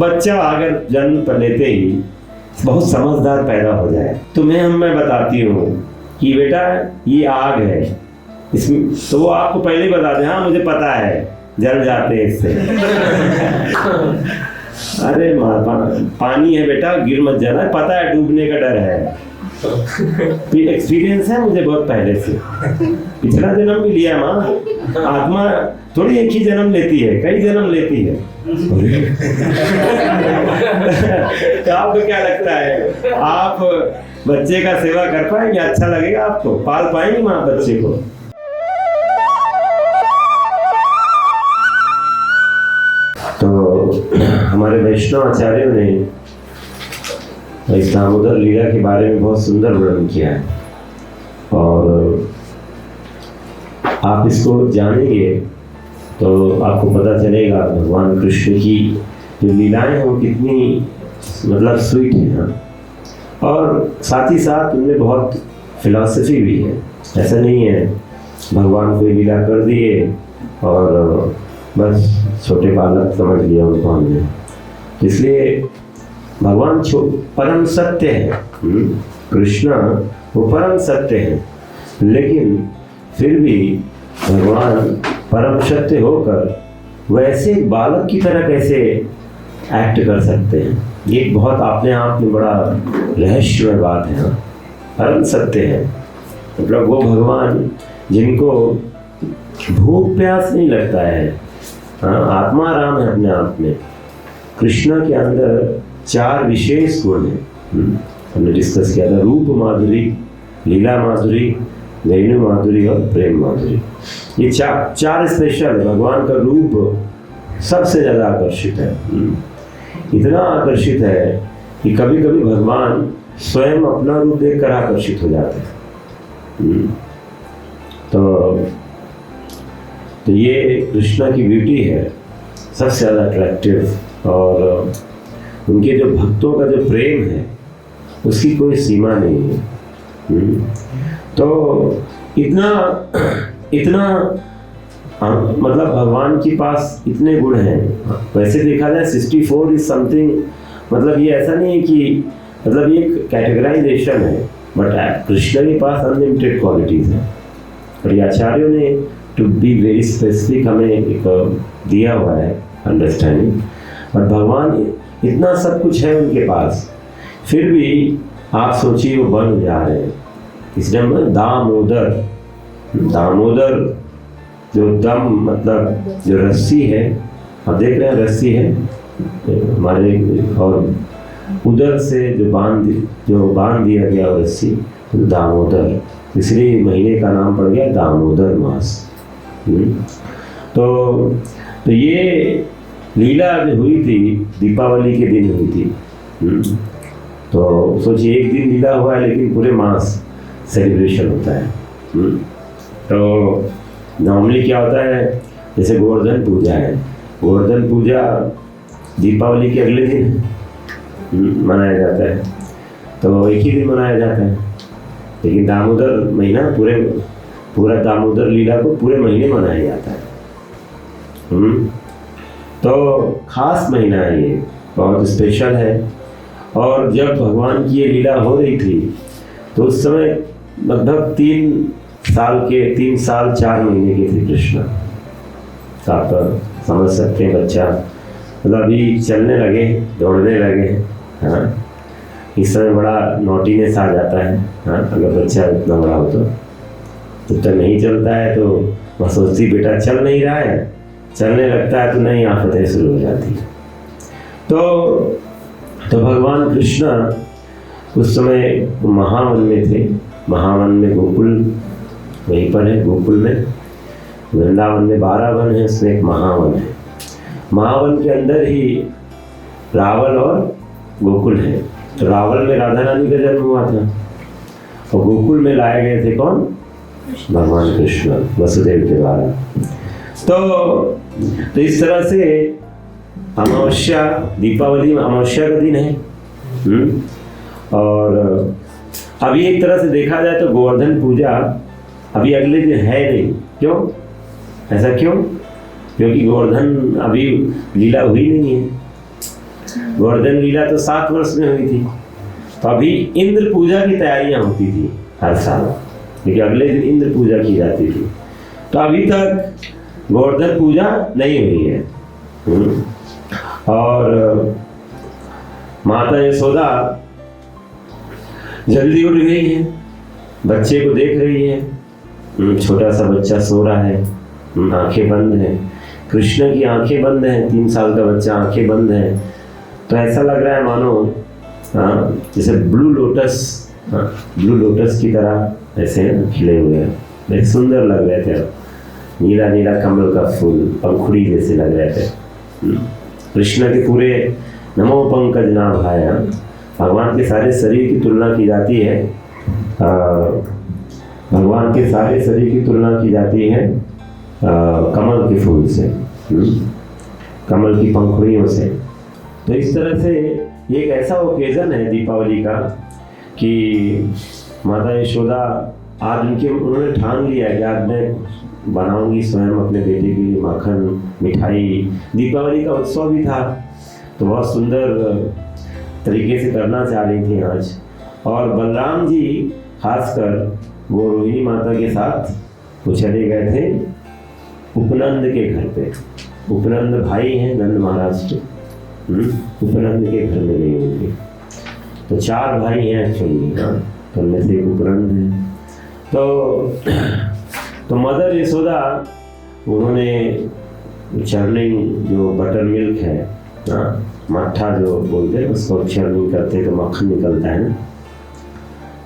बच्चा अगर जन्म पर लेते ही बहुत समझदार पैदा हो जाए तो मैं बताती हूँ कि बेटा ये आग है, इसमें तो वो आपको पहले ही बता दे, हाँ मुझे पता है जल जाते हैं इससे। अरे पानी है बेटा, गिर मत जाना, पता है डूबने का डर है, एक्सपीरियंस है मुझे बहुत पहले से, पिछला जन्म भी लिया माँ। आत्मा थोड़ी एक ही जन्म लेती है, कई जन्म लेती है। तो आपको क्या लगता है, आप बच्चे का सेवा कर पाएंगे? अच्छा लगेगा आपको? पाल पाएंगे माँ बच्चे को? तो हमारे वैष्णव आचार्यों ने इस दामोदर लीला के बारे में बहुत सुंदर वर्णन किया है, और आप इसको जानेंगे तो आपको पता चलेगा भगवान कृष्ण की जो लीलाएं हैं वो कितनी मतलब स्वीट है, और साथ ही साथ उनमें बहुत फिलॉसफी भी है। ऐसा नहीं है भगवान को लीला कर दिए और बस छोटे बालक समझ लिया उनको हमने। इसलिए भगवान परम सत्य है, कृष्ण वो परम सत्य है, लेकिन फिर भी भगवान परम सत्य होकर वैसे बालक की तरह कैसे एक्ट कर सकते हैं, ये बहुत अपने आप में बड़ा रहस्यमय बात है। परम सत्य है मतलब वो भगवान जिनको भूख प्यास नहीं लगता है, आत्मा राम है अपने आप में। कृष्ण के अंदर 4 विशेष गुण हैं, हमने डिस्कस किया था, रूप माधुरी, लीला माधुरी, वेणु माधुरी और प्रेम माधुरी। ये चार स्पेशल है। भगवान का रूप सबसे ज़्यादा आकर्षित है, इतना आकर्षित है कि कभी कभी भगवान स्वयं अपना रूप देखकर आकर्षित हो जाते हैं। तो ये कृष्णा की ब्यूटी है, सबसे ज़्यादा अट्रैक्टिव, और उनके जो भक्तों का जो प्रेम है उसकी कोई सीमा नहीं है। तो इतना मतलब भगवान के पास इतने गुण हैं। वैसे देखा जाए 64 इज समथिंग, मतलब ये ऐसा नहीं है कि मतलब ये कैटेगराइजेशन है, बट कृष्ण के पास अनलिमिटेड क्वालिटीज हैं। और ये आचार्यों ने टू बी वेरी स्पेसिफिक हमें एक दिया हुआ है अंडरस्टैंडिंग। और भगवान इतना सब कुछ है उनके पास, फिर भी आप सोचिए वो बन जा रहे हैं। इसलिए दामोदर जो दम मतलब जो रस्सी है, आप देख रहे हैं रस्सी है हमारे, और उधर से जो बांध दिया गया रस्सी, दामोदर, इसलिए महीने का नाम पड़ गया दामोदर मास। तो ये लीला जो हुई थी दीपावली के दिन हुई थी। तो सोचिए एक दिन लीला हुआ है लेकिन पूरे मास सेलिब्रेशन होता है। तो नॉर्मली क्या होता है, जैसे गोवर्धन पूजा है, गोवर्धन पूजा दीपावली के अगले दिन मनाया जाता है, तो एक ही दिन मनाया जाता है। लेकिन दामोदर महीना पूरा दामोदर लीला को पूरे महीने मनाया जाता है। तो खास महीना है ये, बहुत स्पेशल है। और जब भगवान की ये लीला हो रही थी तो उस समय लगभग 3 साल 4 महीने के थे कृष्ण। आप समझ सकते हैं बच्चा मतलब अभी चलने लगे, दौड़ने लगे, हाँ इस समय बड़ा नॉटीनेस आ जाता है। हाँ अगर बच्चा इतना बड़ा हो तो नहीं चलता है तो वह सोचती बेटा चल नहीं रहा है, चलने लगता है तो नई आफतें शुरू हो जाती है। तो भगवान कृष्ण उस समय महावन में थे। महावन में गोकुल वहीं पर है, गोकुल में, वृंदावन में 12 वन है, उसमें एक महावन है। महावन के अंदर ही रावल और गोकुल है। तो रावल में राधा रानी का जन्म हुआ था और गोकुल में लाए गए थे कौन? भगवान कृष्ण वसुदेव के द्वारा। तो इस तरह से अमावस्या, दीपावली में अमावस्या का दिन है। और अभी एक तरह से देखा जाए तो गोवर्धन पूजा अभी अगले दिन है नहीं। क्यों? ऐसा क्यों? क्योंकि गोवर्धन अभी लीला हुई नहीं है। गोवर्धन लीला तो 7 वर्ष में हुई थी। तो अभी इंद्र पूजा की तैयारियां होती थी हर साल, क्योंकि अगले दिन इंद्र पूजा की जाती थी। तो अभी तक गोवर्धन पूजा नहीं हुई है। और माता यशोदा जल्दी उठ गई है, बच्चे को देख रही है। छोटा सा बच्चा सो रहा है, आंखें बंद है। कृष्ण की आंखें बंद हैं, 3 साल का बच्चा, आंखें बंद है। तो ऐसा लग रहा है मानो जैसे ब्लू लोटस की तरह ऐसे खिले हुए हैं, एक सुंदर लग रहे थे। नीला नीला कमल का फूल, पंखुड़ी जैसे लग रहे थे। कृष्ण के पूरे नमो पंकज नाभाया, भगवान के सारे शरीर की तुलना की जाती है, भगवान के सारे शरीर की तुलना की जाती है कमल के फूल से, कमल की पंखुड़ियों से। तो इस तरह से एक ऐसा ओकेजन है दीपावली का कि माता यशोदा आज उन्होंने ठान लिया कि आज मैं बनाऊंगी स्वयं अपने बेटे के लिए माखन, मिठाई। दीपावली का उत्सव भी था, तो बहुत सुंदर तरीके से करना चाह रही थी आज। और बलराम जी खासकर वो रोहिणी माता के साथ वो चले गए थे उपनंद के घर पे। उपनंद भाई हैं नंद महाराज के, उपनंद के घर में गई होंगी। तो 4 भाई हैं एक्चुअली, तो उनमें से एक उपनंद है। तो मदर यशोदा उन्होंने चर्निंग, जो बटर मिल्क है, मट्ठा जो बोलते हैं उसको चर्निंग करते तो मक्खन निकलता है ना,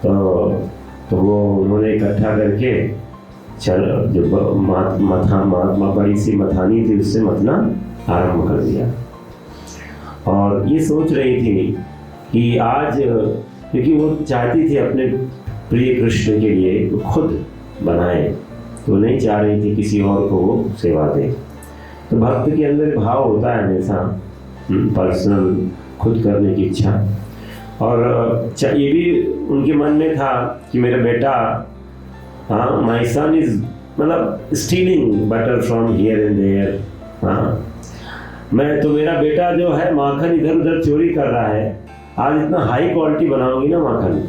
तो वो उन्होंने इकट्ठा करके जो बड़ी सी मथानी थी उससे मथना आरंभ कर दिया। और ये सोच रही थी कि आज, क्योंकि वो चाहती थी अपने प्रिय कृष्ण के लिए तो खुद बनाए, तो नहीं चाह रही थी किसी और को वो सेवा दे। तो भक्त के अंदर भाव होता है हमेशा पर्सनल खुद करने की इच्छा। और ये भी उनके मन में था कि मेरा बेटा, माई सन इज, मतलब stealing butter from here and there, मैं तो मेरा बेटा जो है माखन इधर उधर चोरी कर रहा है, आज इतना हाई क्वालिटी बनाऊंगी ना माखन,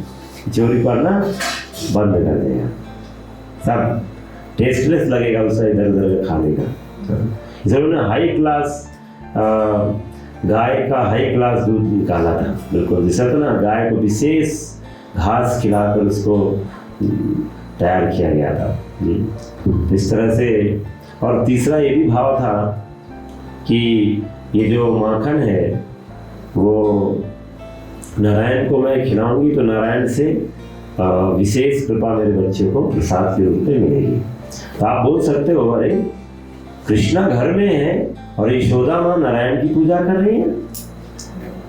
चोरी करना बंद कर देगा, सब टेस्टलेस लगेगा उसे इधर उधर खाने का। जरूर ने हाई क्लास गाय का हाई क्लास दूध निकाला था, बिल्कुल जैसा तो ना गाय को विशेष घास खिलाकर उसको तैयार किया गया था इस तरह से। और तीसरा ये भी भाव था कि ये जो माखन है वो नारायण को मैं खिलाऊंगी तो नारायण से विशेष कृपा मेरे बच्चे को प्रसाद के रूप में मिलेगी। तो आप बोल सकते हो अरे कृष्णा घर में है और यशोदा माँ नारायण की पूजा कर रही है,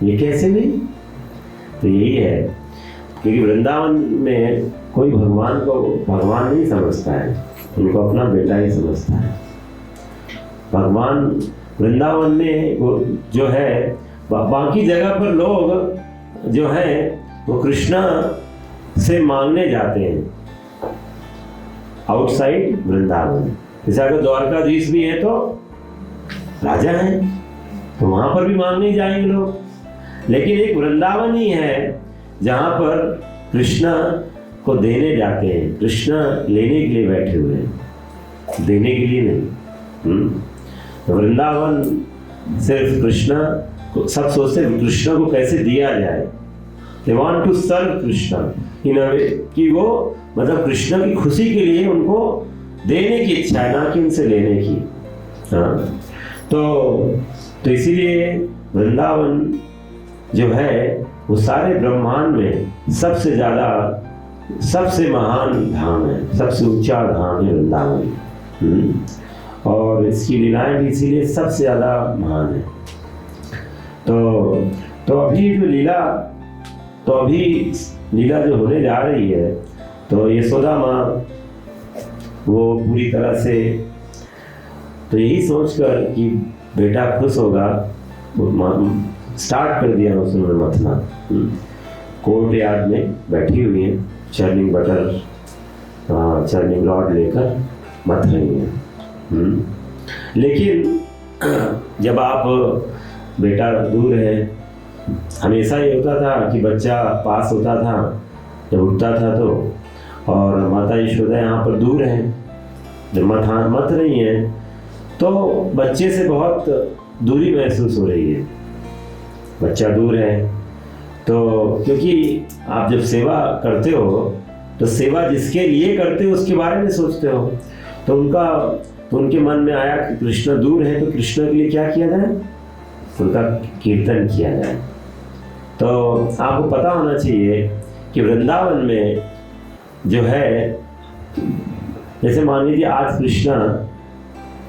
ये कैसे नहीं? तो यही है, क्योंकि वृंदावन में कोई भगवान को भगवान नहीं समझता है, उनको अपना बेटा ही समझता है। भगवान वृंदावन में वो जो है, बाकी जगह पर लोग जो है वो कृष्णा से मांगने जाते हैं आउटसाइड वृंदावन। जैसे अगर द्वारकाधीश भी है तो राजा है, तो वहां पर भी मांगने जाएंगे लोग, लेकिन एक वृंदावन ही है जहां पर कृष्णा को देने जाते हैं। कृष्णा लेने के लिए बैठे हुए हैं, देने के लिए नहीं। तो वृंदावन सिर्फ कृष्णा को, सब सोचते हैं कृष्णा को कैसे दिया जाए, they want to serve Krishna in a way, कि वो मतलब कृष्णा की खुशी के लिए उनको देने की इच्छा है, ना कि उनसे लेने की। हाँ, तो इसीलिए वृंदावन जो है वो सारे ब्रह्मांड में सबसे ज्यादा, सबसे महान धाम है, सबसे ऊंचा धाम है वृंदावन। और इसकी लीलाएं भी इसीलिए सबसे ज्यादा महान है। तो अभी जो लीला जो होने जा रही है, तो यशोदा माँ वो पूरी तरह से तो यही सोचकर कि बेटा खुश होगा, स्टार्ट कर दिया उसने मथना। कोर्ट यार्ड में बैठी हुई है, चर्निंग बटर, चर्निंग रॉड लेकर मथ रही हैं। लेकिन जब आप बेटा दूर है हमेशा ये होता था कि बच्चा पास होता था जब उठता था तो, और माता यशोदा यहाँ पर दूर हैं, जब मत रही है तो बच्चे से बहुत दूरी महसूस हो रही है। बच्चा दूर है तो, क्योंकि आप जब सेवा करते हो तो सेवा जिसके लिए करते हो उसके बारे में सोचते हो, तो उनके मन में आया कि कृष्ण दूर है तो कृष्ण के लिए क्या किया जाए, उनका कीर्तन किया जाए। तो आपको पता होना चाहिए कि वृंदावन में जो है, जैसे मान लीजिए आज कृष्ण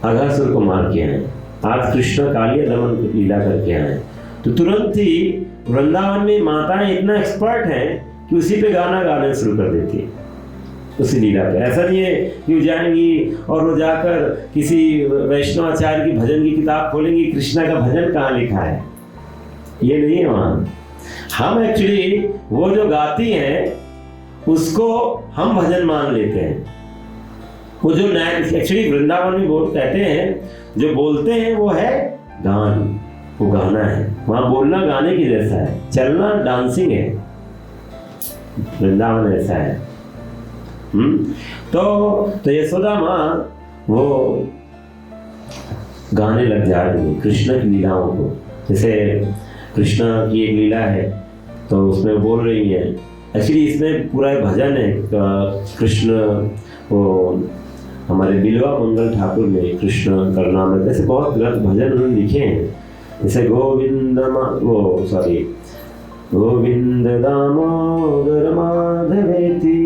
अघासुर को मार के आए, आज कृष्ण कालिया दमन की लीला करके आए, तो तुरंत ही वृंदावन में माताएं इतना एक्सपर्ट हैं कि उसी पे गाना गाना शुरू कर देती है, उसी लीला पे। ऐसा नहीं है कि वो जाएंगी और वो जाकर किसी वैष्णवाचार्य की भजन की किताब खोलेंगी, कृष्णा का भजन कहाँ लिखा है, ये नहीं है वहाँ। हम एक्चुअली वो जो गाती हैं उसको हम भजन मान लेते हैं। वो जो एक्चुअली वृंदावन में बहुत कहते हैं, जो बोलते हैं वो है गान, वो गाना है। वहाँ बोलना गाने की जैसा है, चलना डांसिंग है, वृंदावन ऐसा है। तो यशोदा माँ वो गाने लग जा रही है कृष्ण की लीलाओं को। जैसे कृष्ण की एक लीला है तो उसमें बोल रही है, एक्चुअली इसमें पूरा भजन है। कृष्ण वो हमारे बिलवा मंगल ठाकुर ने कृष्ण करनामृत ऐसे बहुत ग्रंथ भजन उन्होंने लिखे हैं। जैसे गोविंद दामोदर माधवेति,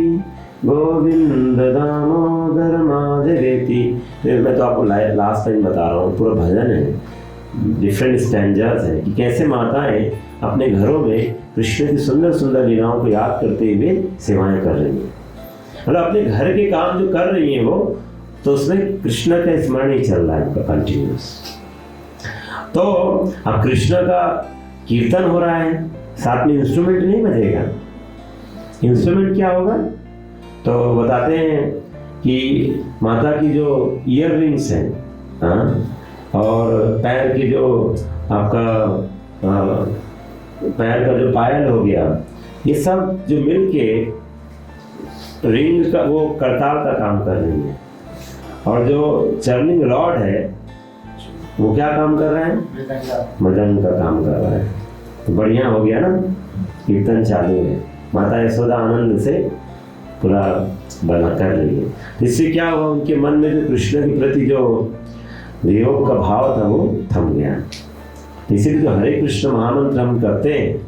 गोविंद दामोदर माधवेति। मैं तो आपको लास्ट टाइम बता रहा हूँ, पूरा भजन है, डिफरेंट स्टैंजास है कि कैसे माताएं अपने घरों में कृष्ण की सुंदर सुंदर लीलाओं को याद करते हुए सेवाएं कर रही हैं। मतलब अपने घर के काम जो कर रही हैं वो, तो उसमें कृष्ण का स्मरण ही चल रहा है उनका कंटिन्यूस। तो अब कृष्ण का कीर्तन हो रहा है, साथ में इंस्ट्रूमेंट नहीं बजेगा। इंस्ट्रूमेंट क्या होगा तो बताते हैं कि माता की जो ईयर रिंग्स हैं और पैर की जो आपका पैर का जो पायल हो गया, ये सब जो मिलके रिंग का वो करताल का काम कर रही है। और जो चर्निंग रॉड है वो क्या काम कर रहा है, मृदंग का काम कर रहा है। तो बढ़िया हो गया ना, कीर्तन चालू है, माता यशोदा आनंद से पूरा बना कर रही है। इससे क्या हुआ, उनके मन में जो कृष्ण के प्रति जो वियोग का भाव था वो थम गया। इसीलिए जो हरे कृष्ण महामंत्र हम करते हैं,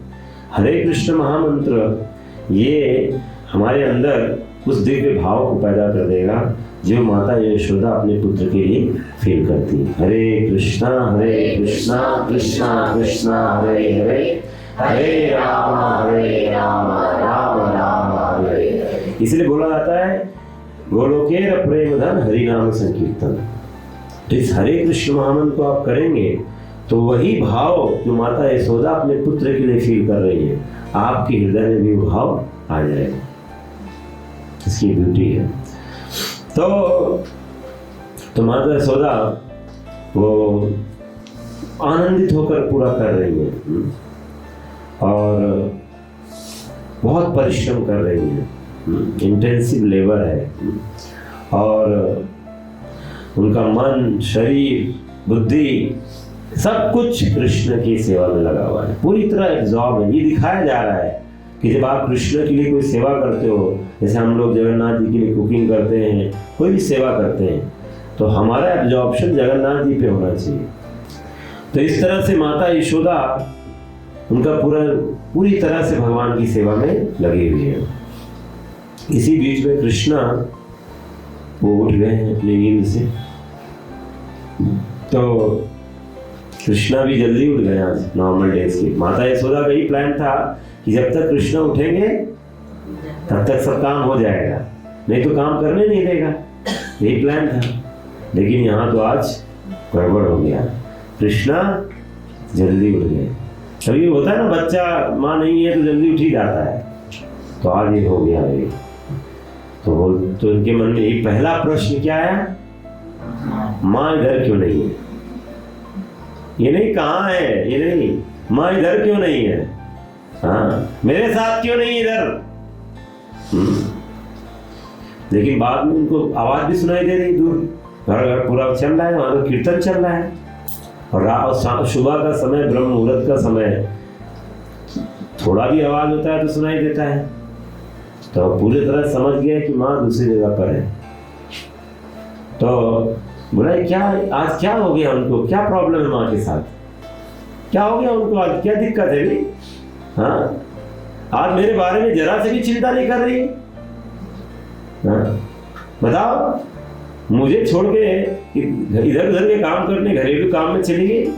हरे कृष्ण महामंत्र ये हमारे अंदर उस दिव्य भाव को पैदा कर देगा जो माता यशोदा अपने पुत्र के लिए फील करती है। हरे कृष्णा कृष्णा कृष्णा हरे हरे, हरे राम राम राम हरे। इसलिए बोला जाता है गोलोकेर प्रेम धन हरि नाम संकीर्तन। तो इस हरे कृष्ण महामंत्र को आप करेंगे तो वही भाव जो माता यशोदा अपने पुत्र के लिए फील कर रही है, आपके हृदय में भी वो भाव आ जाएगा। इसकी ब्यूटी है। तो माता यशोदा वो आनंदित होकर पूरा कर रही है और बहुत परिश्रम कर रही है, इंटेंसिव लेबर है और उनका मन, शरीर, बुद्धि सब कुछ कृष्ण की सेवा में लगा हुआ है, पूरी तरह एब्जॉर्ब है। ये दिखाया जा रहा है कि जब आप कृष्ण के लिए कोई सेवा करते हो, जैसे हम लोग जगन्नाथ जी के लिए कुकिंग करते हैं, कोई भी सेवा करते हैं, तो हमारा एब्जॉर्प्शन जगन्नाथ जी पे होना चाहिए। तो इस तरह से माता यशोदा उनका पूरी तरह से भगवान की सेवा में लगी हुई है। इसी बीच में कृष्णा वो उठ गए हैं अपनी नींद से, तो कृष्णा भी जल्दी उठ गए आज नॉर्मल डेज की। माता यशोदा का ही प्लान था कि जब तक कृष्णा उठेंगे तब तक सब काम हो जाएगा, नहीं तो काम करने नहीं देगा, यही प्लान था। लेकिन यहाँ तो आज गड़बड़ हो गया, कृष्णा जल्दी उठ गए। कभी होता है ना, बच्चा माँ नहीं है तो जल्दी उठ ही जाता है, तो आज ये हो गया भाई। तो इनके मन में एक पहला प्रश्न क्या है, माँ इधर क्यों नहीं है? ये नहीं कहाँ है, ये नहीं, माँ इधर क्यों नहीं है, हाँ मेरे साथ क्यों नहीं इधर। लेकिन बाद में उनको आवाज भी सुनाई दे रही दूर, घर घर पूरा चल रहा है, वहां तो कीर्तन चल रहा है। और सुबह का समय, ब्रह्म मुहूर्त का समय, थोड़ा भी आवाज होता है तो सुनाई देता है। तो पूरी तरह समझ गया कि माँ दूसरी जगह पर है। तो बोला क्या आज क्या हो गया उनको, क्या प्रॉब्लम है माँ के साथ, क्या हो गया उनको आज, क्या दिक्कत है भी, हाँ आज मेरे बारे में जरा से भी चिंता नहीं कर रही, हाँ बताओ, मुझे छोड़ के इधर उधर के काम करने घरेलू काम में चली गई,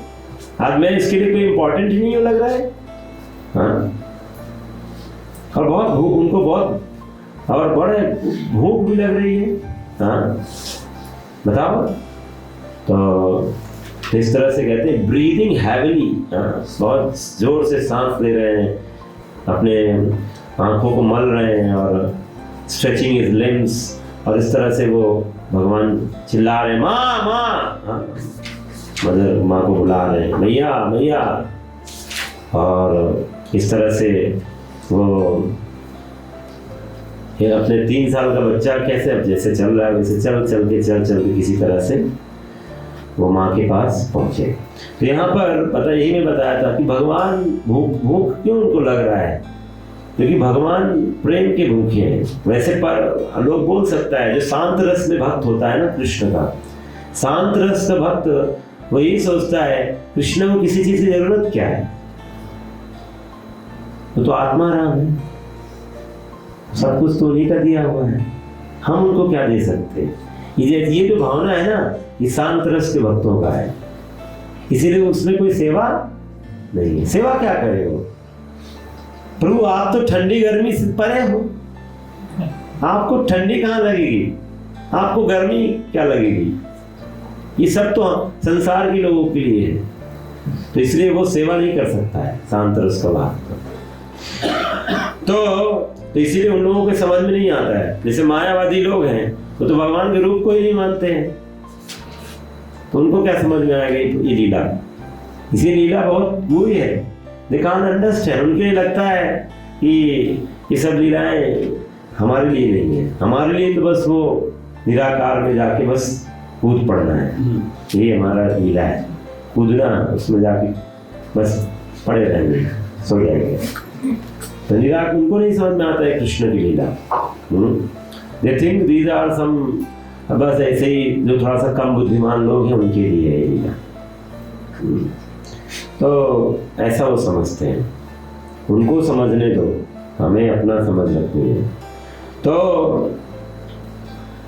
आज मैं इसके लिए कोई इंपॉर्टेंट ही नहीं हो लग रहा है, हाँ और बहुत उनको बहुत और बड़े भूख भी लग रही है, हाँ बताओ। तो इस तरह से कहते हैं ब्रीदिंग हैविली, बहुत जोर से सांस ले रहे हैं, अपने आंखों को मल रहे हैं और स्ट्रेचिंग हिज लिम्स, और इस तरह से वो भगवान चिल्ला रहे हैं माँ माँ, मदर माँ को बुला रहे हैं मैया मैया, और इस तरह से वो ये अपने 3 साल का बच्चा कैसे अब जैसे चल रहा है वैसे चल के किसी तरह से वो माँ के पास पहुंचे। तो यहाँ पर पता यही मैं बताया था कि भगवान भूख क्यों उनको लग रहा है, क्योंकि भगवान प्रेम के भूखे हैं। वैसे पर लोग बोल सकता है जो शांत रस में भक्त होता है ना कृष्ण का, शांत रस का भक्त वो यही सोचता है कृष्ण को किसी चीज की जरूरत क्या है, तो आत्मा राम है, सब कुछ तो उन्हीं का दिया हुआ है, हम उनको क्या दे सकते हैं। ये जो भावना है ना ये शांत रस के भक्तों का है, इसीलिए उसमें कोई सेवा नहीं है। सेवा क्या करे वो, प्रभु आप तो ठंडी गर्मी से परे हो, आपको ठंडी कहाँ लगेगी, आपको गर्मी क्या लगेगी, ये सब तो संसार के लोगों के लिए है, तो इसलिए वो सेवा नहीं कर सकता है शांत रस का भक्त। तो इसीलिए उन लोगों के समझ में नहीं आता है। जैसे मायावादी लोग हैं वो तो भगवान के रूप को ही नहीं मानते हैं, तो उनको क्या समझ में आएगा ये लीला। इसी लीला बहुत बुरी है, दे कांट अंडरस्टैंड। उनके लिए लगता है कि ये सब लीलाएं हमारे लिए नहीं है, हमारे लिए तो बस वो निराकार में जाके बस कूद पड़ना है, ये हमारा लीला है, कूदना उसमें जाके बस पड़े रहेंगे, सो जाएंगे। तो निराकार उनको नहीं समझ में आता है कृष्ण की लीला। They think these are some, बस ऐसे ही जो थोड़ा सा कम बुद्धिमान लोग हैं उनके लिए है ये लीला। तो ऐसा वो समझते हैं, उनको समझने दो, हमें अपना समझ रखनी है। तो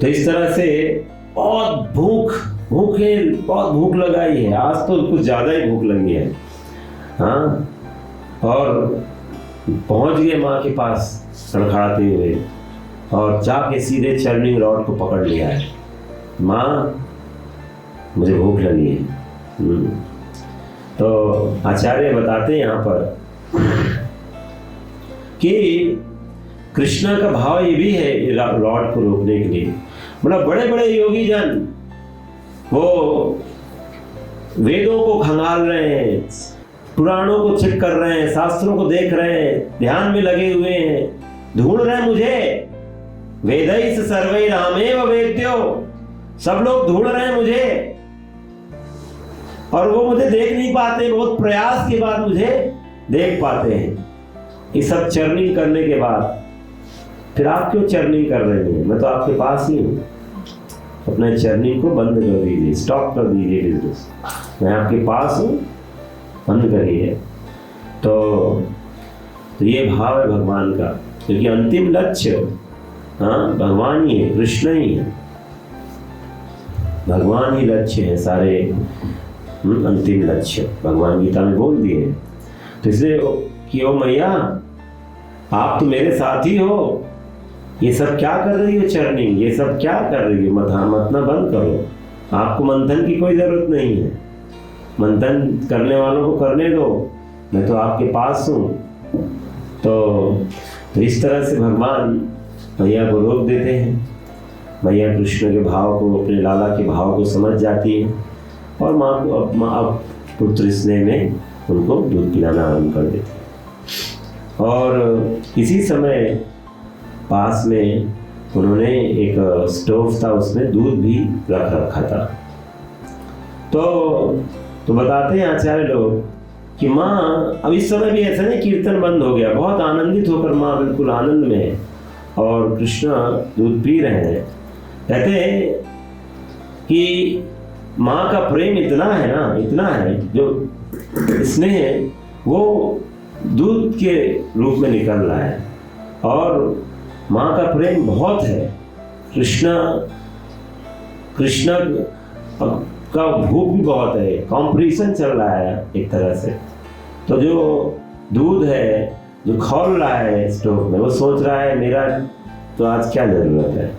इस तरह से बहुत बहुत भूख लगाई है, आज तो कुछ ज्यादा ही भूख लगी है, हाँ। और पहुंच गए माँ के पास खड़खड़ाते हुए और जाके सीधे चर्निंग रॉड को पकड़ लिया है, माँ मुझे भूख लगी है। तो आचार्य बताते हैं यहाँ पर कि कृष्णा का भाव ये भी है रॉड को रोकने के लिए। मतलब बड़े बड़े योगी जन वो वेदों को खंगाल रहे हैं, पुराणों को चेक कर रहे हैं, शास्त्रों को देख रहे हैं, ध्यान में लगे हुए हैं, ढूंढ रहे हैं मुझे, वेदैस सर्वै रामेव वेद्यो, सब लोग ढूंढ रहे हैं मुझे और वो मुझे देख नहीं पाते, बहुत प्रयास के बाद मुझे देख पाते हैं। ये सब चर्निंग करने के बाद फिर आप क्यों चर्निंग कर रहे हैं, मैं तो आपके पास ही हूँ, अपने चर्निंग को बंद कर दीजिए, स्टॉप कर दीजिए बिजनेस, मैं आपके पास हूँ, बंद करिए। तो ये भाव है भगवान का, क्योंकि अंतिम लक्ष्य हाँ भगवान ही है, कृष्ण ही है, भगवान ही लक्ष्य है सारे, अंतिम लक्ष्य भगवान गीता में बोल दिए। तो इसलिए कि ओ मैया आप तो मेरे साथ ही हो, ये सब क्या कर रही हो चर्निंग, ये सब क्या कर रही हो, मतना बंद करो, आपको मंथन की कोई जरूरत नहीं है, मंथन करने वालों को करने दो, मैं तो आपके पास हूँ। तो इस तरह से भगवान मैया को रोक देते हैं। मैया कृष्ण के भाव को, अपने लाला के भाव को समझ जाती है और माँ को अब पुत्र स्नेह में उनको दूध पिलाना आरंभ कर देती। और इसी समय पास में उन्होंने एक स्टोव था, उसमें दूध भी रख रखा था। तो बताते हैं आचार्य लोग कि माँ, अब इस समय भी ऐसा नहीं, कीर्तन बंद हो गया, बहुत आनंदित होकर माँ बिल्कुल आनंद में, और कृष्ण दूध पी रहे हैं। कहते हैं कि माँ का प्रेम इतना है ना, इतना है, जो स्नेह वो दूध के रूप में निकल रहा है, और माँ का प्रेम बहुत है। कृष्ण का भूख भी बहुत है, कॉम्पिटिशन चल रहा है एक तरह से। तो जो दूध है जो खौल रहा है स्टोव में, वो सोच रहा है मेरा तो आज क्या जरूरत है,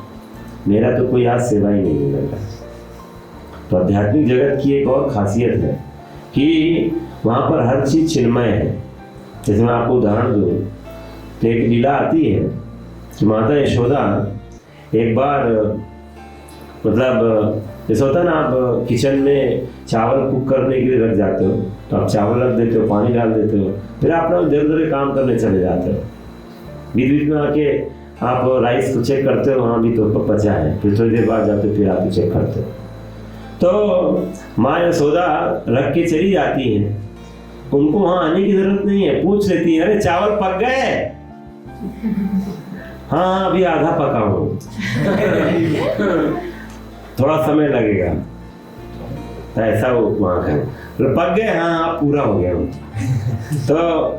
मेरा तो कोई आज सेवा ही नहीं मिलेगा। तो आध्यात्मिक जगत की एक और खासियत है कि वहाँ पर हर चीज चिन्मय है। जैसे मैं आपको उदाहरण दूँ तो एक लीला आती है कि माता यशोदा एक बार, मतलब जैसे होता है ना, आप किचन में चावल कुक करने के लिए रख जाते हो, तो आप चावल रख देते हो, पानी डाल देते हो, फिर आप ना धीरे धीरे काम करने चले जाते हो। बीच बीच में आके आप राइस को चेक करते हो, हाँ भी तो पचा है, फिर थोड़ी देर बाद जाते हो, फिर आप चेक करते हो। तो माँ यशोदा रख के चली जाती हैं, उनको वहाँ आने की जरूरत नहीं है, पूछ लेती है, अरे चावल पक गए? हाँ अभी आधा पका हूँ, थोड़ा समय लगेगा। तो ऐसा वो वहाँ का पक गए, हाँ आप पूरा हो गया हूँ। तो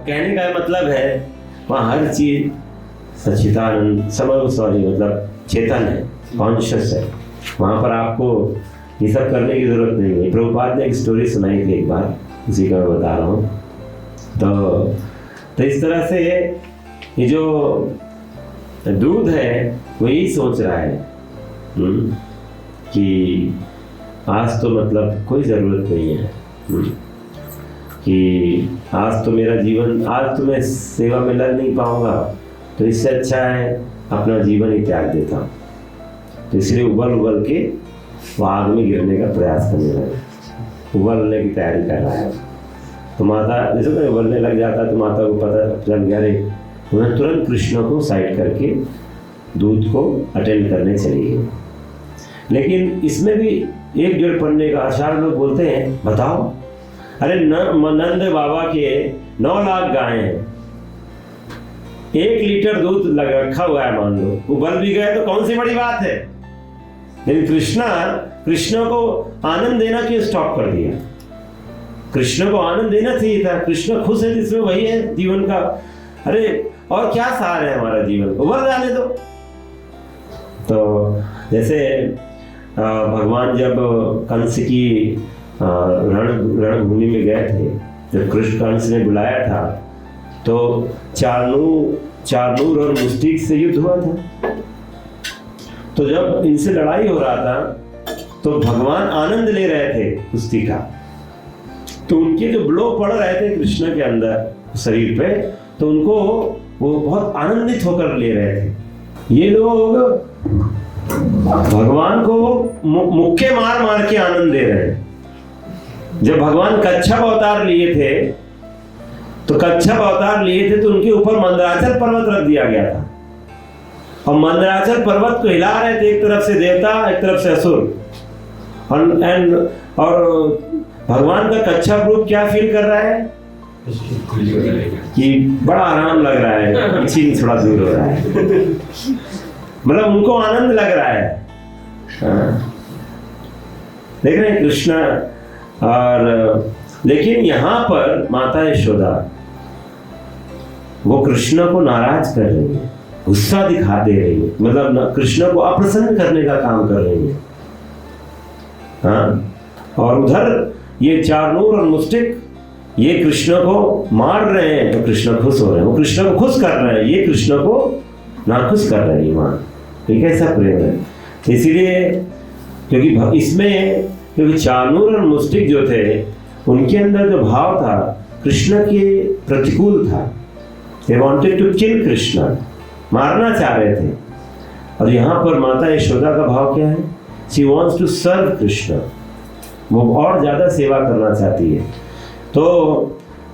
कहने का मतलब है वहाँ हर चीज सच्चिदानंद मतलब चेतन है, कॉन्शियस है। वहाँ पर आपको ये सब करने की जरूरत नहीं है। प्रभुपाद ने एक स्टोरी सुनाई थी एक बार, उसी का मैं बता रहा हूँ। तो इस तरह से ये जो दूध है वो यही सोच रहा है कि आज तो मतलब कोई ज़रूरत नहीं है, कि आज तो मेरा जीवन, आज तो मैं सेवा में लग नहीं पाऊंगा, तो इससे अच्छा है अपना जीवन ही त्याग देता हूँ। तो इसलिए उबल के वो आग में गिरने का प्रयास करने लगे, उबलने की तैयारी कर रहा है। तो माता जैसे तो उबलने लग जाता, तो माता को पता चल गया, रे उन्हें तुरंत कृष्ण को साइड करके दूध को अटेंड करने चली गई। लेकिन इसमें भी 1-1.5 पन्ने का आचार्य लोग बोलते हैं, बताओ, अरे नंद बाबा के 9 लाख गायें हैं, 1 लीटर दूध लग रखा हुआ है, मान लो उबल भी गए तो कौन सी बड़ी बात है। लेकिन कृष्ण को आनंद देना क्यों स्टॉप कर दिया? कृष्ण को आनंद देना चाहिए था। कृष्ण खुश है जिसमें वही है जीवन का। अरे और क्या सार है हमारा जीवन, उबल जाने दो। तो जैसे भगवान जब कंस की रणभूमि में गए थे, जब कृष्ण कंस ने बुलाया था, तो चारनूर और मुष्टिक से युद्ध हुआ था। तो जब इनसे लड़ाई हो रहा था तो भगवान आनंद ले रहे थे कुश्ती का। तो उनके जो ब्लो पड़ रहे थे कृष्ण के अंदर शरीर पे, तो उनको वो बहुत आनंदित होकर ले रहे थे। ये लोग भगवान को मुक्के मार के आनंद दे रहे हैं। जब भगवान कच्छप अवतार लिए थे तो उनके ऊपर मंदराचल पर्वत रख दिया गया था, और मंदराचल पर्वत को हिला रहे थे, एक तरफ से देवता एक तरफ से असुर। और भगवान का कच्छप रूप क्या फील कर रहा है कि बड़ा आराम लग रहा है, इसी थोड़ा दूर हो रहा है, मतलब उनको आनंद लग रहा है। देख रहे हैं कृष्ण। और लेकिन यहाँ पर माता यशोदा वो कृष्ण को नाराज कर रही है, गुस्सा दिखा दे रही है, मतलब कृष्ण को अप्रसन्न करने का काम कर रही है। हाँ, और उधर ये चारनूर और मुष्टिक ये कृष्ण को मार रहे हैं, तो कृष्ण खुश हो रहे हैं, वो कृष्ण को खुश कर रहे हैं, ये कृष्ण को नाखुश कर रहे हैं। मां ये कैसा प्रेम है। इसीलिए क्योंकि चारनूर और मुष्टिक जो थे, उनके अंदर जो भाव था कृष्ण के प्रतिकूल था। They wanted to kill Krishna, मारना चाह रहे थे। और यहाँ पर माता यशोदा का भाव क्या है? She wants to serve Krishna, वो और ज्यादा सेवा करना चाहती है। तो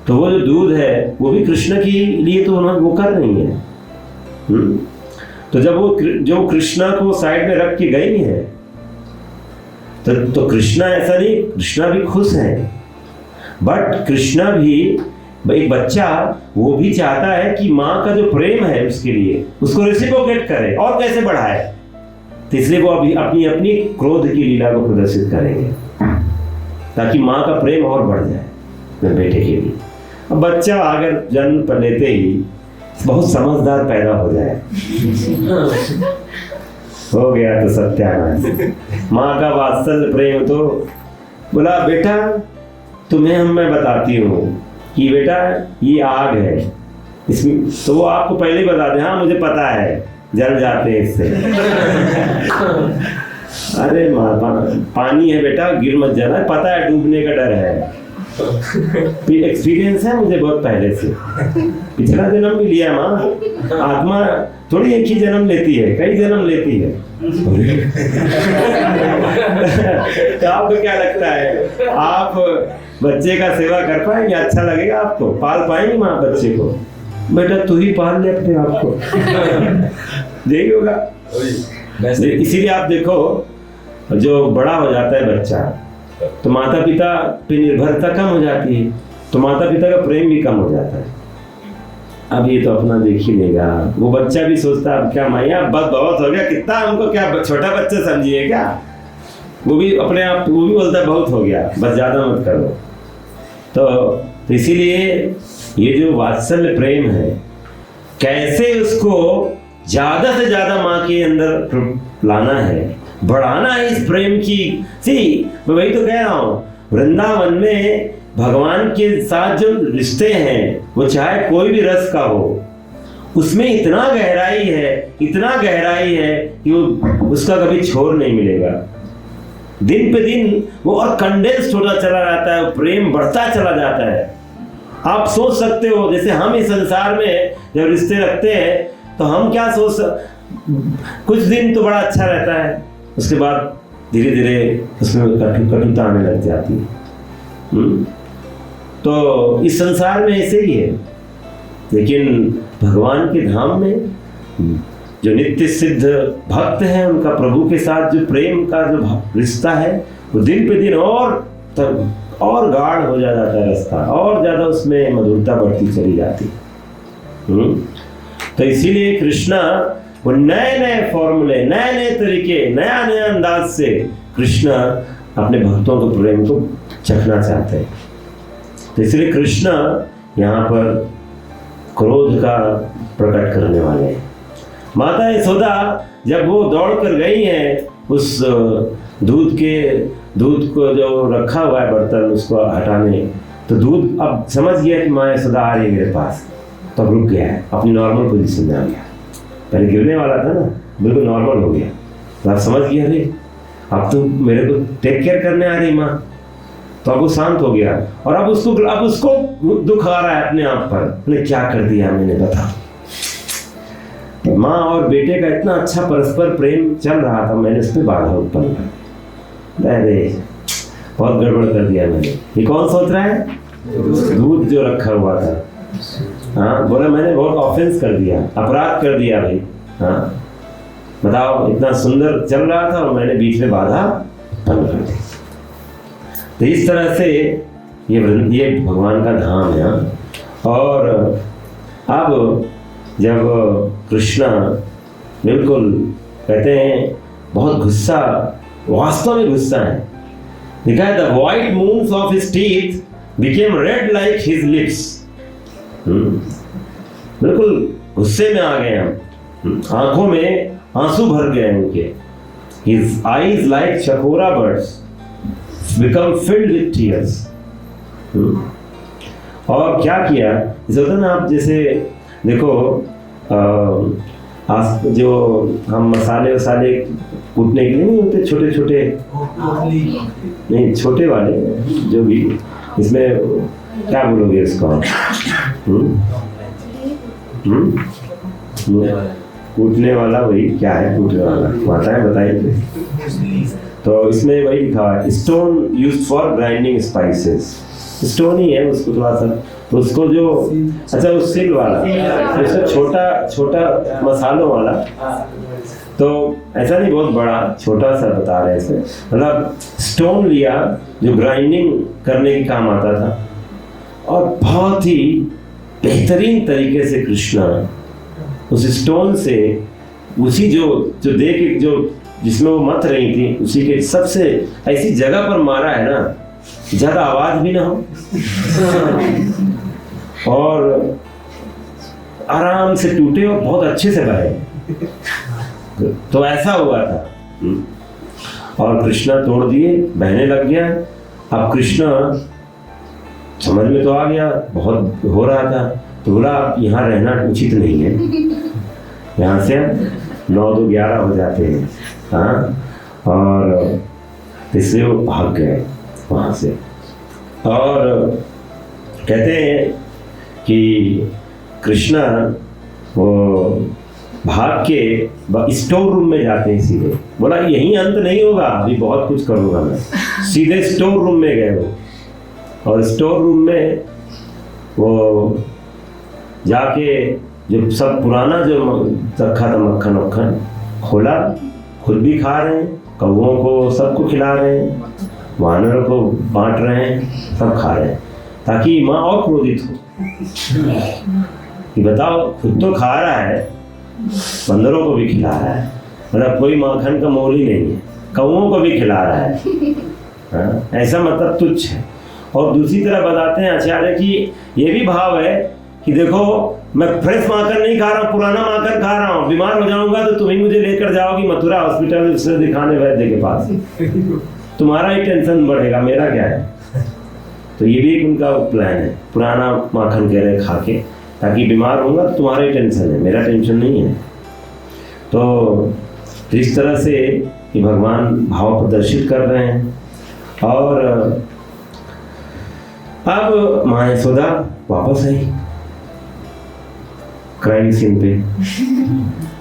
तो वो जो दूध है वो भी कृष्ण के लिए तो उन्होंने वो कर रही है। तो जब वो जो कृष्णा को साइड में रख के गई है तो कृष्णा ऐसा नहीं, कृष्णा भी खुश है, बट कृष्णा भी एक बच्चा वो भी चाहता है कि माँ का जो प्रेम है उसके लिए उसको रेसिप्रोकेट करे और कैसे बढ़ाए। तो इसलिए वो अभी अपनी अपनी क्रोध की लीला को प्रदर्शित करेंगे ताकि माँ का प्रेम और बढ़ जाए मेरे बेटे के लिए। अब बच्चा अगर जन्म पर लेते ही बहुत समझदार पैदा हो जाए हो गया तो सत्यानाश। माँ का वात्सल्य प्रेम तो बोला बेटा तुम्हें मैं बताती हूँ कि बेटा ये आग है इसमें, तो वो आपको पहले ही बता दे हाँ मुझे पता है जल जाते हैं इससे। अरे माँ पानी है बेटा गिर मत जाना, पता है डूबने का डर है, एक्सपीरियंस है मुझे बहुत पहले से, पिछला जन्म भी लिया माँ। आत्मा थोड़ी एक ही जन्म लेती है, कई जन्म लेती है। तो आपको क्या लगता है आप बच्चे का सेवा कर पाएंगे? अच्छा लगेगा आपको? पाल पाएंगे माँ बच्चे को? बेटा तू ही पाल ले अपने आप को। यही होगा। इसीलिए आप देखो जो बड़ा हो जाता है बच्चा तो माता पिता पे निर्भरता कम हो जाती है, तो माता पिता का प्रेम भी कम हो जाता है। अब ये तो अपना देख ही लेगा, वो बच्चा भी सोचता है अब क्या माया बस बहुत हो गया, कितना हमको क्या छोटा बच्चा समझिए क्या, वो भी अपने आप वो भी बोलता है बहुत हो गया बस ज्यादा मत करो। तो इसीलिए ये जो वात्सल्य प्रेम है कैसे उसको ज्यादा से ज्यादा माँ के अंदर लाना है, बढ़ाना है इस प्रेम की। मैं वही तो कह रहा हूँ, वृंदावन में भगवान के साथ जो रिश्ते हैं वो चाहे कोई भी रस का हो उसमें इतना गहराई है कि वो उसका कभी छोर नहीं मिलेगा। दिन पे दिन वो और कंडेंस्ड होता चला जाता है, प्रेम बढ़ता चला जाता है। आप सोच सकते हो जैसे हम इस संसार में जब रिश्ते रखते हैं तो हम क्या कुछ दिन तो बड़ा अच्छा रहता है, उसके बाद धीरे धीरे उसमें कटुता आने लग जाती है। तो इस संसार में ऐसे ही है, लेकिन भगवान के धाम में जो नित्य सिद्ध भक्त हैं उनका प्रभु के साथ जो प्रेम का जो रिश्ता है वो दिन पे दिन और गाढ़ हो जाता है रास्ता, और ज्यादा उसमें मधुरता बढ़ती चली जाती है। तो इसीलिए कृष्णा वो नए नए फॉर्मूले, नए नए तरीके, नया नया अंदाज से कृष्ण अपने भक्तों के प्रेम को चखना चाहते हैं। तो इसलिए कृष्ण यहाँ पर क्रोध का प्रकट करने वाले हैं। माता यशोदा जब वो दौड़ कर गई है उस दूध को जो रखा हुआ है बर्तन उसको हटाने, तो दूध अब समझ गया कि माँ यशोदा आ रही है मेरे पास, तो अब रुक गया है, अपनी नॉर्मल पोजीशन में आ गया। पहले गिरने वाला था ना, बिल्कुल नॉर्मल हो गया, तो आप समझ गया अरे अब तो मेरे को टेक केयर करने आ रही माँ, तो अब वो शांत हो गया। और अब उसको दुख आ रहा है अपने आप पर, मैंने क्या कर दिया मैंने, बता। माँ और बेटे का इतना अच्छा परस्पर प्रेम चल रहा था, मैंने उस पर बाधा उत्पन्न कर, अरे बहुत गड़बड़ कर दिया मैंने। ये कौन सोच रहा है? दूध जो रखा हुआ था, हाँ बोला मैंने बहुत ऑफेंस कर दिया, अपराध कर दिया भाई। हाँ बताओ, इतना सुंदर चल रहा था और मैंने बीच में बाधा उत्पन्न कर दी। तो इस तरह से ये भगवान का धाम है। और अब जब कृष्णा बिल्कुल कहते हैं बहुत गुस्सा, वास्तव में गुस्सा है, लिखा है the white moons of his teeth became red like his lips. बिल्कुल गुस्से में आ गए हम, आंखों में आंसू भर गए उनके। His eyes like chakora birds become filled with tears. और क्या किया, जैसे होता ना, आप जैसे देखो जो हम मसाले कूटने के लिए नहीं होते, छोटे छोटे नहीं, छोटे वाले जो भी, इसमें क्या बोलोगे इसको? कूटने वाला, वही क्या है कूटने वाला, आता है बताइए। तो इसमें वही लिखा है stone used for grinding spices. Stone ही है, उसको थोड़ा सा तो उसको जो अच्छा वो सिल वाला, उसको छोटा छोटा मसालों वाला, तो ऐसा नहीं बहुत बड़ा, छोटा सा बता रहे हैं। मतलब स्टोन लिया जो ग्राइंडिंग करने के काम आता था, और बहुत ही बेहतरीन तरीके से कृष्णा उस स्टोन से उसी जो दे के जो जिसमें वो मत रही थी, उसी के सबसे ऐसी जगह पर मारा है ना, ज्यादा आवाज भी ना हो और आराम से टूटे और बहुत अच्छे से बहे। तो ऐसा हुआ था। और कृष्णा तोड़ दिए, बहने लग गया। अब कृष्णा समझ में तो आ गया, बहुत हो रहा था, तो बोला यहाँ रहना उचित नहीं है, यहाँ से 9-11 हो जाते हैं। हाँ, और इसलिए वो भाग गए वहाँ से। और कहते हैं कि कृष्णा वो भाग के स्टोर रूम में जाते हैं सीधे। बोला यहीं अंत नहीं होगा, अभी बहुत कुछ करूँगा मैं। सीधे स्टोर रूम में गए वो, और स्टोर रूम में वो जाके जो सब पुराना जो रखा था मक्खन वक्खन खोला, खुद भी खा रहे हैं, कौवों को सबको खिला रहे हैं, वानरों को बांट रहे हैं, सब खा रहे हैं, ताकि माँ और क्रोधित हो कि बताओ खुद तो खा रहा है, बंदरों को भी खिला रहा है, मतलब कोई माखन का मोल ही नहीं है, कौवों को भी खिला रहा है। हाँ, ऐसा मतलब तुच्छ है। और दूसरी तरफ बताते हैं आचार्य कि ये भी भाव है कि देखो मैं फ्रेश माखन नहीं खा रहा हूँ, पुराना माखन खा रहा हूँ, बीमार हो जाऊंगा तो तुम ही मुझे लेकर जाओगी मथुरा हॉस्पिटल से दिखाने वैद्य के पास, तुम्हारा ही टेंशन बढ़ेगा, मेरा क्या है। तो ये भी एक उनका प्लान है, पुराना माखन कह रहे खा के, ताकि बीमार होगा तो तुम्हारा ही टेंशन है, मेरा टेंशन नहीं है। तो इस तरह से कि भगवान भाव प्रदर्शित कर रहे हैं। और अब माँ यशोदा वापस आई क्राइम सीन पे।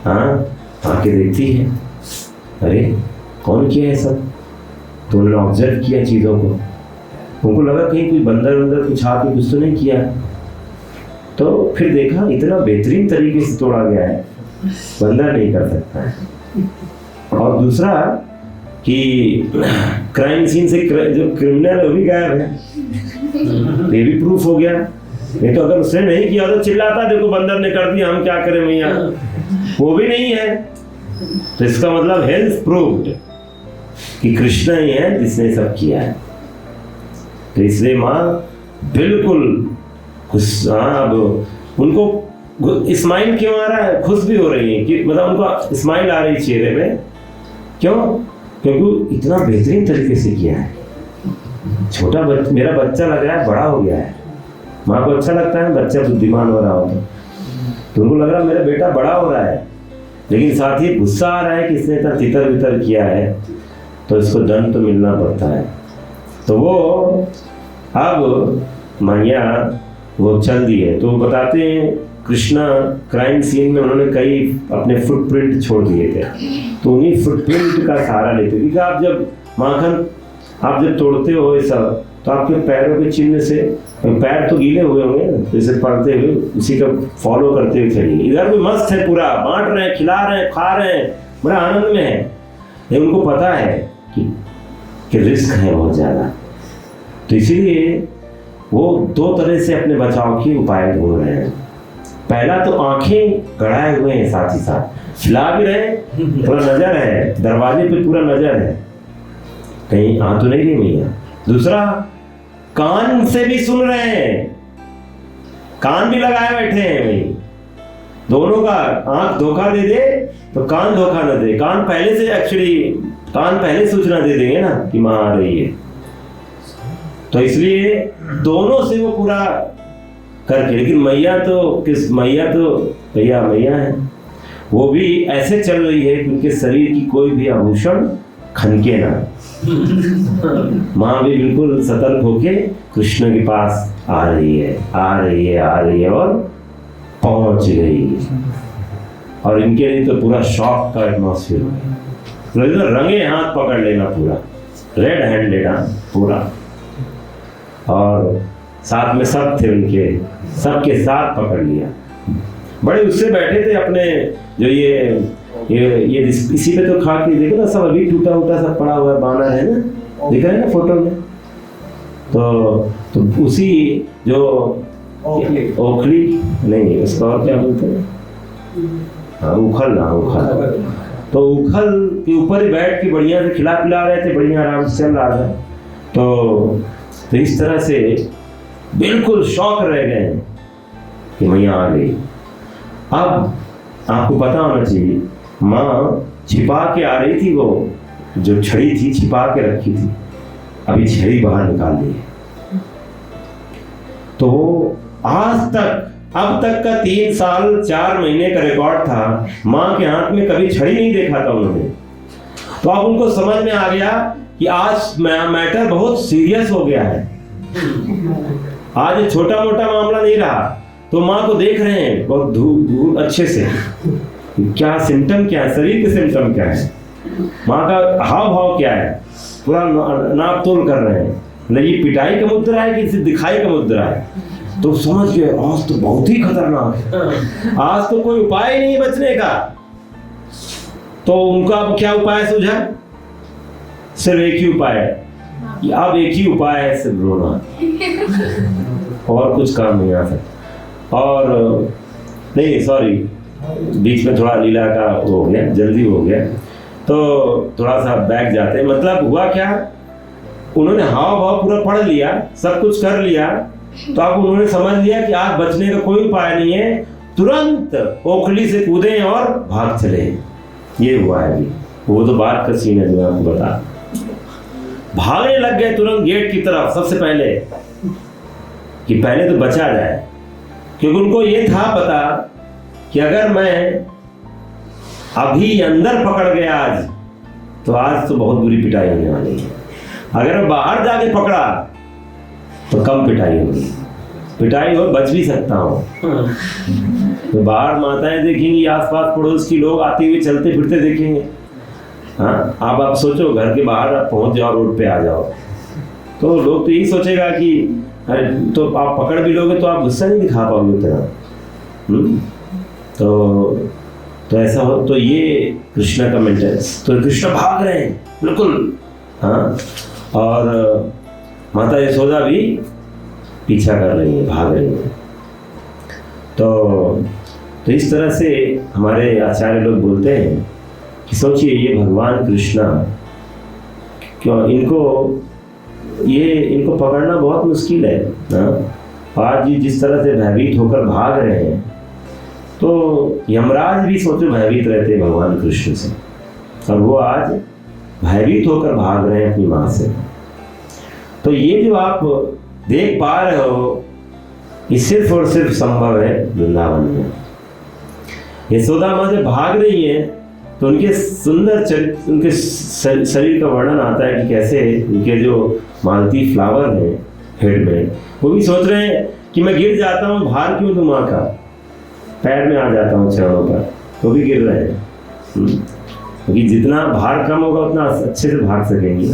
हाँ, आके देखती है, अरे कौन किया है सब। तो उन्होंने ऑब्जर्व किया चीज़ों को, उनको लगा कहीं कोई बंदर वंदर कुछ आके कुछ तो नहीं किया। तो फिर देखा इतना बेहतरीन तरीके से तोड़ा गया है, बंदर नहीं कर सकता है। और दूसरा कि क्राइम सीन से जो क्रिमिनल है वो भी गायब है, ये भी प्रूफ हो गया। नहीं तो अगर उसने नहीं किया तो चिल्लाता देखो बंदर ने कर दिया, हम क्या करें भैया, वो भी नहीं है। तो इसका मतलब हेल्थ प्रूव्ड कि कृष्ण ही है जिसने सब किया है। तो इसलिए माँ बिल्कुल खुश। हाँ, अब उनको स्माइल क्यों आ रहा है, खुश भी हो रही है कि मतलब उनको स्माइल आ रही चेहरे में, क्यों? क्योंकि इतना बेहतरीन तरीके से किया है। छोटा मेरा बच्चा लग रहा है बड़ा हो गया है। माँ को अच्छा लगता है बच्चा बुद्धिमान हो रहा हो, तो उनको लग रहा है मेरा बेटा बड़ा हो रहा है, लेकिन साथ ही गुस्सा आ रहा है कि इसने इतना तितर बितर किया है, तो इसको दंड तो मिलना पड़ता है। तो वो अब मैया वो चल दी है। तो बताते हैं कृष्णा क्राइम सीन में उन्होंने कई अपने फुटप्रिंट छोड़ दिए थे, तो उन्हीं फुटप्रिंट का सहारा लेते, क्योंकि आप जब माखन आप जब तोड़ते हो ये सब, तो आपके पैरों के चिन्ह से, पैर तो गीले हुए होंगे जैसे पढ़ते हुए, उसी का फॉलो करते हुए चलिए। इधर भी मस्त है, पूरा बांट रहे हैं, खिला रहे हैं, खा रहे हैं, बड़ा आनंद में है। लेकिन उनको पता है कि रिस्क है बहुत ज़्यादा, तो इसीलिए वो दो तरह से अपने बचाव के उपाय ढूंढ रहे हैं। पहला तो आंखें गड़ाए हुए हैं, साथ ही साथ खिला भी रहे, पूरा नजर है, दरवाजे पे पूरा नजर है, कहीं आ तो नहीं रही मैया। दूसरा कान से भी सुन रहे हैं, कान भी लगाए बैठे हैं भाई, दोनों का। आंख धोखा दे दे तो कान धोखा न दे, कान पहले से एक्चुअली कान पहले सूचना दे देंगे ना कि माँ आ रही है। तो इसलिए दोनों से वो पूरा करके, लेकिन मैया तो भैया मैया है, वो भी ऐसे चल रही है कि उनके शरीर की कोई भी आभूषण खनके ना। माँ भी बिल्कुल सतर्क होके कृष्ण के पास आ रही है और पहुंच गई। और इनके लिए तो पूरा शॉक का एटमॉस्फेयर हो गया, रंगे हाथ पकड़ लेना, पूरा रेड हैंडेड पूरा। और साथ में सब थे उनके, सबके साथ पकड़ लिया। बड़े उससे बैठे थे अपने, जो ये इसी पे तो खा के देखो ना, सब अभी टूटा उटा सब पड़ा हुआ है, बानर है ना, दिख रहा है ना फोटो में। तो उसी जो ओखली नहीं, उसका और क्या बोलते हैं, हाँ उखल ना, उखल। तो उखल के ऊपर ही बैठ के बढ़िया से खिला पिला रहे थे, बढ़िया आराम से चल रहा था। तो इस तरह से बिल्कुल शौक रह गए कि मैया आ गई। अब आपको पता होना चाहिए, माँ छिपा के आ रही थी, वो जो छड़ी थी छिपा के रखी थी, अभी छड़ी बाहर निकाल दी है। तो आज तक, अब तक का 3 साल 4 महीने का रिकॉर्ड था, माँ के हाथ में कभी छड़ी नहीं देखा था उन्होंने। तो अब उनको समझ में आ गया कि आज मैटर बहुत सीरियस हो गया है, आज छोटा मोटा मामला नहीं रहा। तो माँ को देख रहे हैं बहुत दूर अच्छे से, क्या सिम्टम क्या है, शरीर के सिम्टम क्या है, माँ का हाव भाव क्या है, पूरा नाप तोल कर रहे हैं। ये पिटाई का मुद्रा है कि दिखाई का मुद्रा है। तो समझ गए आज तो बहुत ही खतरनाक है, आज तो कोई उपाय नहीं बचने का। तो उनका अब क्या उपाय सूझा? सिर्फ एक ही उपाय है, अब एक ही उपाय है, सिर्फ रोना, और कुछ काम नहीं आ सकता। और नहीं सॉरी, बीच में थोड़ा लीला का हो गया, जल्दी हो गया, तो थोड़ा सा बैक जाते हैं। मतलब हुआ क्या, उन्होंने हाव भाव पूरा पढ़ लिया, सब कुछ कर लिया। तो अब उन्होंने समझ लिया कि आज बचने का कोई उपाय नहीं है, तुरंत ओखली से कूदे और भाग चले। ये हुआ है अभी, वो तो बात का सीन है जो आपको बता। भागने लग गए तुरंत गेट की तरफ, सबसे पहले कि पहले तो बचा जाए, क्योंकि उनको ये था पता कि अगर मैं अभी अंदर पकड़ गया आज, तो आज तो बहुत बुरी पिटाई होने वाली है। अगर मैं बाहर जाके पकड़ा तो कम पिटाई होगी, पिटाई हो बच भी सकता हूँ। तो बाहर माताएं देखेंगी, आसपास पड़ोस की लोग आते हुए चलते फिरते देखेंगे। हाँ, आप सोचो घर के बाहर आप पहुंच जाओ, रोड पे आ जाओ, तो लोग तो यही सोचेगा कि अरे, तो आप पकड़ भी लोगे तो आप गुस्सा नहीं दिखा पाओगे उतना। तो ऐसा हो, तो ये कृष्णा का मेंटेनेंस। तो कृष्ण भाग रहे हैं बिल्कुल, हाँ, और माता यशोदा भी पीछा कर रही है, भाग रही है। तो इस तरह से हमारे आचार्य लोग बोलते हैं कि सोचिए ये भगवान कृष्णा, क्यों इनको पकड़ना बहुत मुश्किल है ना। आज जिस तरह से भयभीत होकर भाग रहे हैं, तो यमराज भी सोचो भयभीत रहते भगवान कृष्ण से, और वो आज भयभीत होकर भाग रहे हैं अपनी माँ से। तो ये जो आप देख पा रहे हो, ये सिर्फ और सिर्फ संभव है वृंदावन में। यशोदा माँ जब भाग रही है तो उनके सुंदर चरित्र, उनके शरीर का वर्णन आता है कि कैसे उनके जो मालती फ्लावर है हेड में, वो भी सोच रहे हैं कि मैं गिर जाता हूँ, भार क्यों दूं माँ का, पैर में आ जाता हूँ चरणों पर, तो भी गिर रहे हैं। क्योंकि जितना भार कम होगा उतना अच्छे से भाग सकेंगे,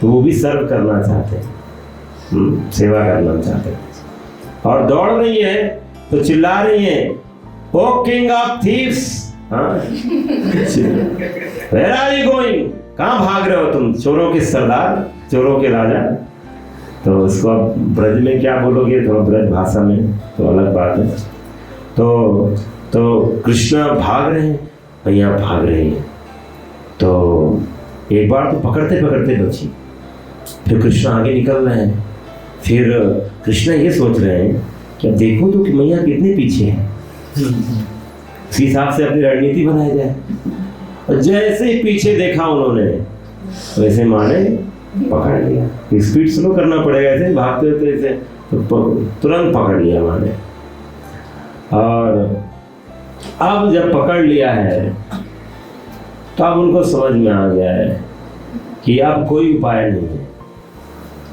तो वो भी सर्व करना चाहते हैं, सेवा करना चाहते हैं। और दौड़ रही है तो चिल्ला रही है, oh king of thieves, where are you going, कहाँ भाग रहे हो तुम, चोरों के सरदार, चोरों के राजा। तो उसको आप ब्रज में क्या बोलोगे, तो ब्रज भाषा में तो अलग बात है। तो कृष्णा भाग रहे हैं, भैया भाग रहे हैं। तो एक बार तो पकड़ते पकड़ते बची, फिर कृष्णा आगे निकल रहे हैं। फिर कृष्णा ये सोच रहे हैं कि अब देखो तो कि मैया कितने पीछे है, उसी हिसाब से अपनी रणनीति बनाई जाए। और जैसे ही पीछे देखा उन्होंने, वैसे माँ ने पकड़ लिया। स्पीड स्लो करना पड़ेगा, ऐसे भागते होते ऐसे, तो तुरंत पकड़ लिया माँ ने। और अब जब पकड़ लिया है तो अब उनको समझ में आ गया है कि अब कोई उपाय नहीं है,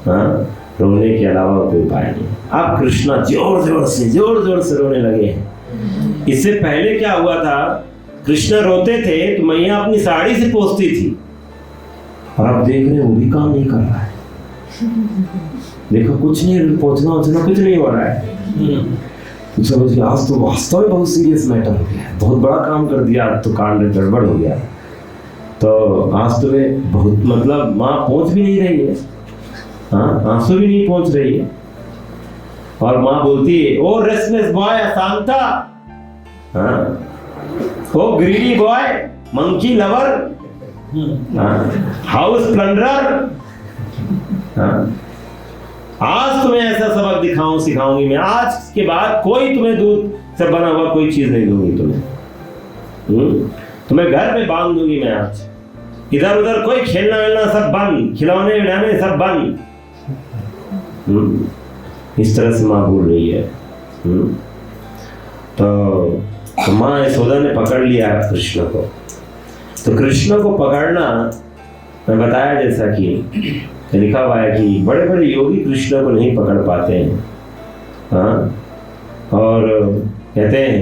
हाँ, रोने के अलावा कोई उपाय नहीं। अब कृष्णा जोर जोर से रोने लगे हैं। इससे पहले क्या हुआ था, कृष्णा रोते थे तो मैया अपनी साड़ी से पोंछती थी, और अब देख रहे वो भी काम नहीं कर रहा है। देखो कुछ नहीं, पहुंचना कुछ नहीं हो रहा है। तो समझिए आज तो वास्तव में बहुत सीरियस मैटर हो गया, बहुत बड़ा काम कर दिया, आज तो कांड गड़बड़ हो गया। तो आज तुम्हें बहुत मतलब माँ पहुंच भी नहीं रही है, हाँ आंसू भी नहीं पहुंच रही है। और माँ बोलती है, ओ रेस्टलेस बॉय अशांता, हाँ O greedy boy, monkey lover, house plunderer, आज तुम्हें ऐसा सबक सिखाऊंगी मैं। आज के बाद कोई तुम्हें दूध से बना हुआ कोई चीज नहीं दूंगी तुम्हें घर में बांध दूंगी मैं। आज इधर उधर कोई खेलना वेलना सब बंद, खिलौने विलौने सब बंद। इस तरह से माँ बोल रही है। तो माँ यशोदा ने पकड़ लिया कृष्ण को। तो कृष्ण को पकड़ना, मैं बताया जैसा कि लिखा हुआ है कि बड़े बड़े योगी कृष्ण को नहीं पकड़ पाते हैं, हाँ। और कहते हैं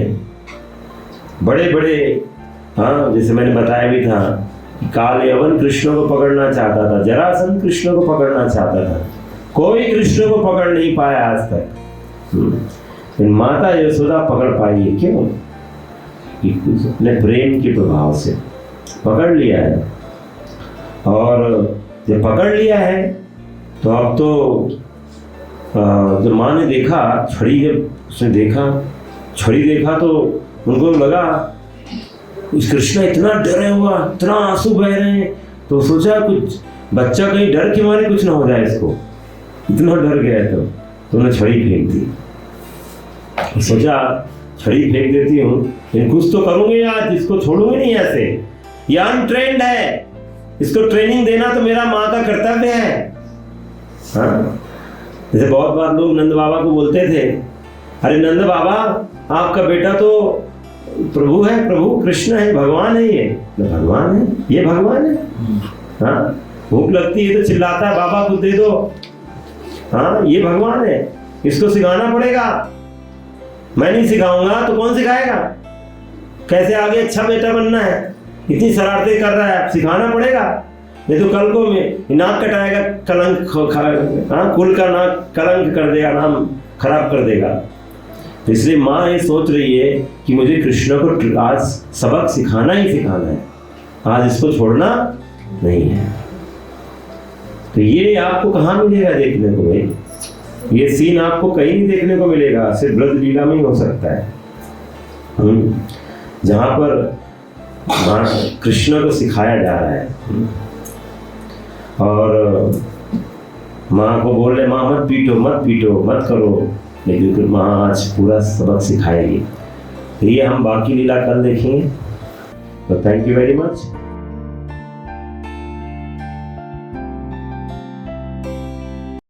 बड़े बड़े, हाँ जैसे मैंने बताया भी था कि काल यवन कृष्ण को पकड़ना चाहता था, जरासंध कृष्ण को पकड़ना चाहता था, कोई कृष्ण को पकड़ नहीं पाया आज तक। लेकिन माता यशोदा पकड़ पाई है। क्यों? अपने प्रेम के प्रभाव से पकड़ लिया है। और जब पकड़ लिया है तो अब तो जब माँ ने देखा छड़ी, जब उसने देखा छड़ी देखा तो उनको लगा इस कृष्ण इतना डरे हुआ, इतना आंसू बह रहे हैं। तो सोचा कुछ बच्चा कहीं डर के मारे कुछ ना हो जाए इसको, इतना डर गया। तो उन्होंने छड़ी फेंक दी। सोचा छड़ी फेंक देती हूँ, लेकिन कुछ तो करूंगी आज, इसको छोड़ूंगी नहीं ऐसे, ये अनट्रेंड है, इसको ट्रेनिंग देना तो मेरा माँ का कर्तव्य है। हाँ? जैसे बहुत बार लोग नंद बाबा को बोलते थे, अरे नंद बाबा आपका बेटा तो प्रभु है, प्रभु कृष्ण है, भगवान है, ये भगवान है, ये भगवान है। हाँ भूख लगती है तो चिल्लाता है बाबा कुछ दे दो, हाँ ये भगवान है, इसको सिखाना पड़ेगा। मैं नहीं सिखाऊंगा तो कौन सिखाएगा? कैसे आगे अच्छा बेटा बनना है? इतनी शरारतें कर रहा है, सिखाना पड़ेगा, नहीं तो कल को में नाक कटाएगा, कलंक, कुल का नाक कलंक कर देगा, नाम खराब कर देगा। तो इसलिए माँ ये सोच रही है कि मुझे कृष्ण को आज सबक सिखाना ही सिखाना है, आज इसको छोड़ना नहीं है। तो ये आपको कहाँ मिलेगा देखने को भाई? ये सीन आपको कहीं नहीं देखने को मिलेगा, सिर्फ ब्रज लीला में ही हो सकता है, जहाँ पर कृष्ण को सिखाया जा रहा है। और माँ को बोल रहे, माँ मत पीटो मत करो, लेकिन माँ आज पूरा सबक सिखाएगी। तो ये हम बाकी लीला कल देखेंगे। तो थैंक यू वेरी मच।